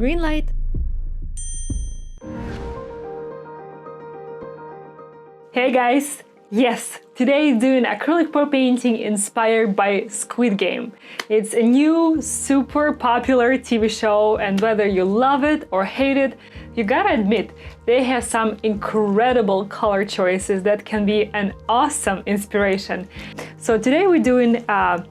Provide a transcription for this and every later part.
Green light. Hey guys! Yes, today doing acrylic pour painting inspired by Squid Game. It's a new, super popular TV show, and whether you love it or hate it, you gotta admit, they have some incredible color choices that can be an awesome inspiration. So today we're doing a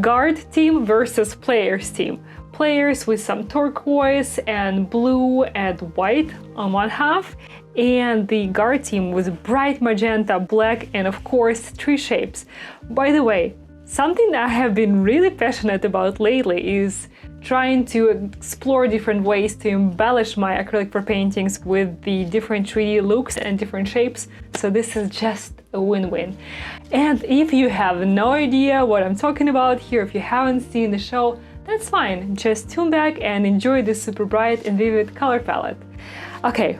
guard team versus players team. Players with some turquoise and blue and white on one half, and the guard team with bright magenta, black, and of course 3 shapes. By the way, something that I have been really passionate about lately is trying to explore different ways to embellish my acrylic pour paintings with the different 3D looks and different shapes, so this is just a win-win. And if you have no idea what I'm talking about here, if you haven't seen the show, that's fine, just tune back and enjoy this super bright and vivid color palette. Okay,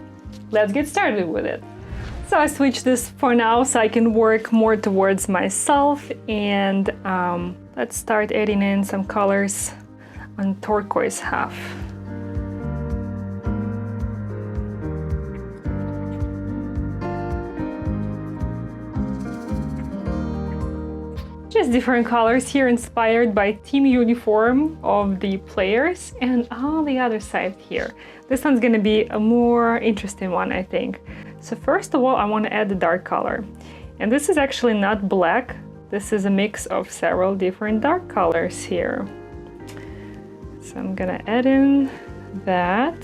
let's get started with it. So I switched this for now so I can work more towards myself, and let's start adding in some colors on turquoise half. Just different colors here inspired by team uniform of the players, and on the other side here. This one's gonna be a more interesting one, I think. So first of all, I want to add the dark color. And this is actually not black. This is a mix of several different dark colors here. So I'm gonna add in that.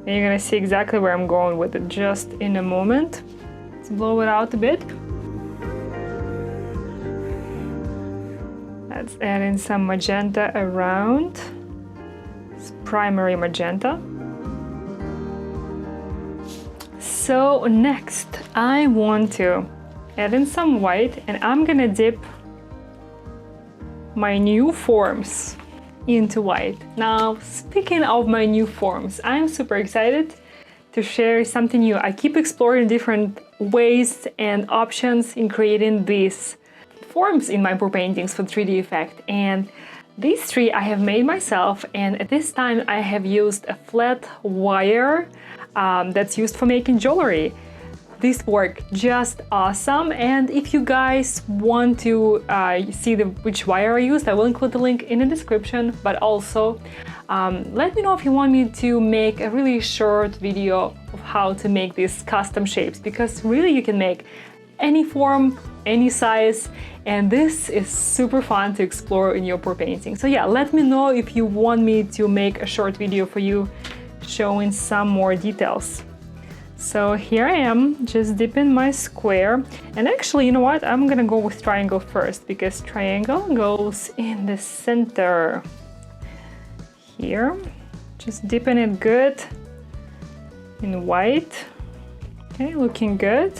And you're gonna see exactly where I'm going with it just in a moment. Let's blow it out a bit. Let's add in some magenta around. It's primary magenta. So next, I want to add in some white, and I'm gonna dip my new forms into white. Now, speaking of my new forms, I'm super excited to share something new. I keep exploring different ways and options in creating these forms in my pour paintings for 3D effect, and these 3 I have made myself, and at this time I have used a flat wire that's used for making jewelry. These work just awesome, and if you guys want to see which wire I used, I will include the link in the description, but also let me know if you want me to make a really short video of how to make these custom shapes, because really you can make any form, any size, and this is super fun to explore in your pour painting. So yeah, let me know if you want me to make a short video for you showing some more details. So here I am, just dipping my square, and actually, you know what, I'm gonna go with triangle first, because triangle goes in the center here. Just dipping it good in white. Okay, looking good.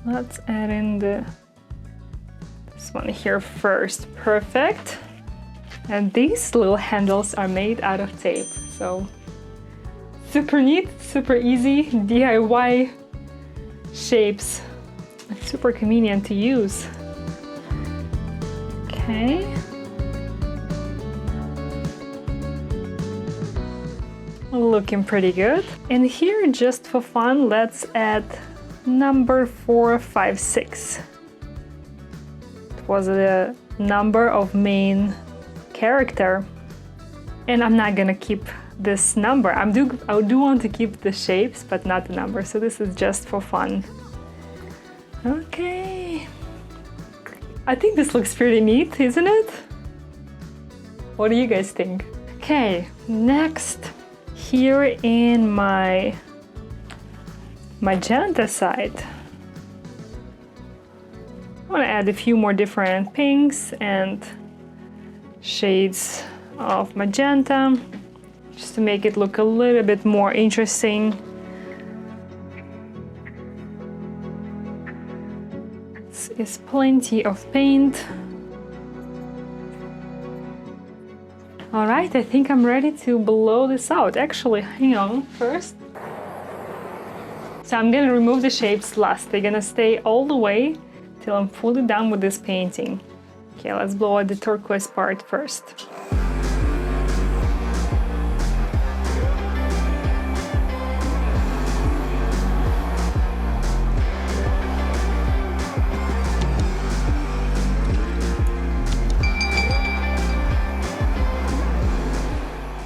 Let's add in this one here first. Perfect. And these little handles are made out of tape, so super neat, super easy DIY shapes. It's super convenient to use. Okay. Looking pretty good. And here, just for fun, let's add number 456. It was the number of main character, and I'm not gonna keep this number. I do want to keep the shapes, but not the number, so this is just for fun. Okay, I think this looks pretty neat, isn't it? What do you guys think? Okay, next, here in my magenta side, I want to add a few more different pinks and shades of magenta, just to make it look a little bit more interesting. This is plenty of paint. All right, I think I'm ready to blow this out. Actually, hang on first. So I'm gonna remove the shapes last. They're gonna stay all the way till I'm fully done with this painting. Okay, let's blow out the turquoise part first.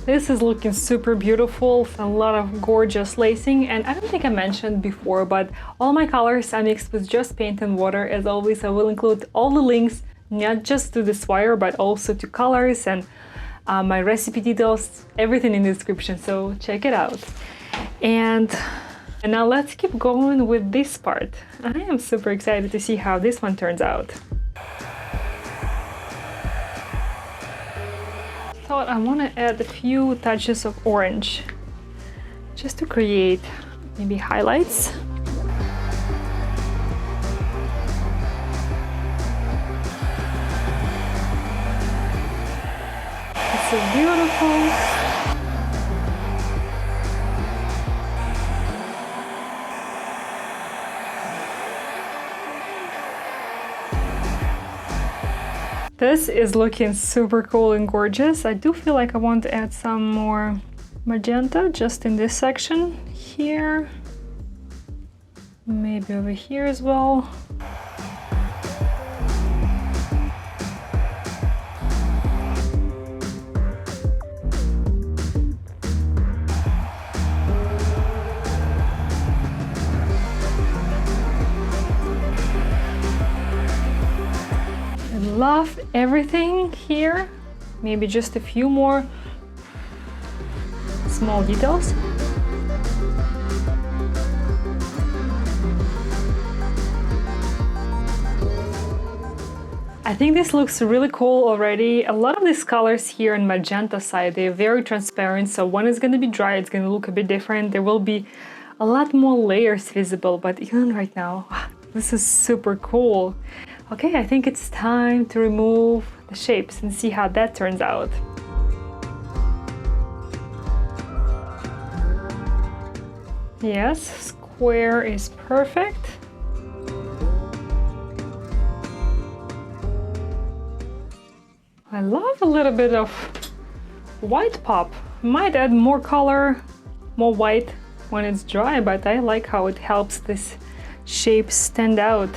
This is looking super beautiful, a lot of gorgeous lacing, and I don't think I mentioned before, but all my colors I mixed with just paint and water. As always, I will include all the links, not just to this wire, but also to colors and my recipe details, everything in the description, so check it out. And now let's keep going with this part. I am super excited to see how this one turns out. Thought I want to add a few touches of orange just to create maybe highlights. It's so beautiful. This is looking super cool and gorgeous. I do feel like I want to add some more magenta just in this section here. Maybe over here as well. Love everything here. Maybe just a few more small details. I think this looks really cool already. A lot of these colors here on magenta side, they're very transparent, so when it's going to be dry, it's going to look a bit different. There will be a lot more layers visible, but even right now, this is super cool. Okay, I think it's time to remove the shapes and see how that turns out. Yes, square is perfect. I love a little bit of white pop. Might add more color, more white when it's dry, but I like how it helps this shape stand out.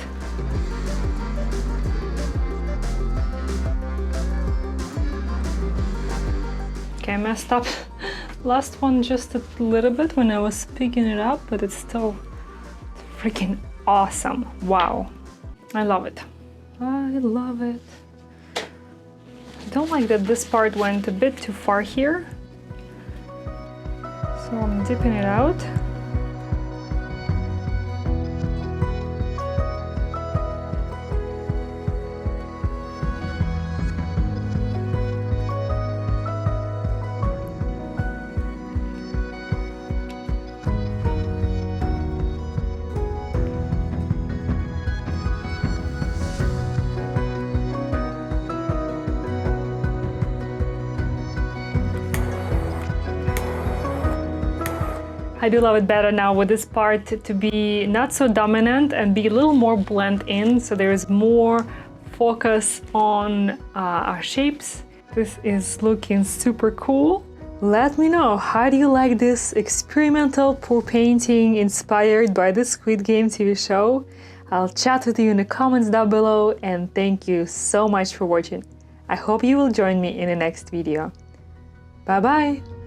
Okay, I messed up last one just a little bit when I was picking it up, but it's still freaking awesome. Wow, I love it. I love it. I don't like that this part went a bit too far here, so I'm dipping it out. I do love it better now with this part to be not so dominant and be a little more blend in, so there is more focus on our shapes. This is looking super cool. Let me know, how do you like this experimental pour painting inspired by the Squid Game TV show? I'll chat with you in the comments down below, and thank you so much for watching. I hope you will join me in the next video. Bye bye!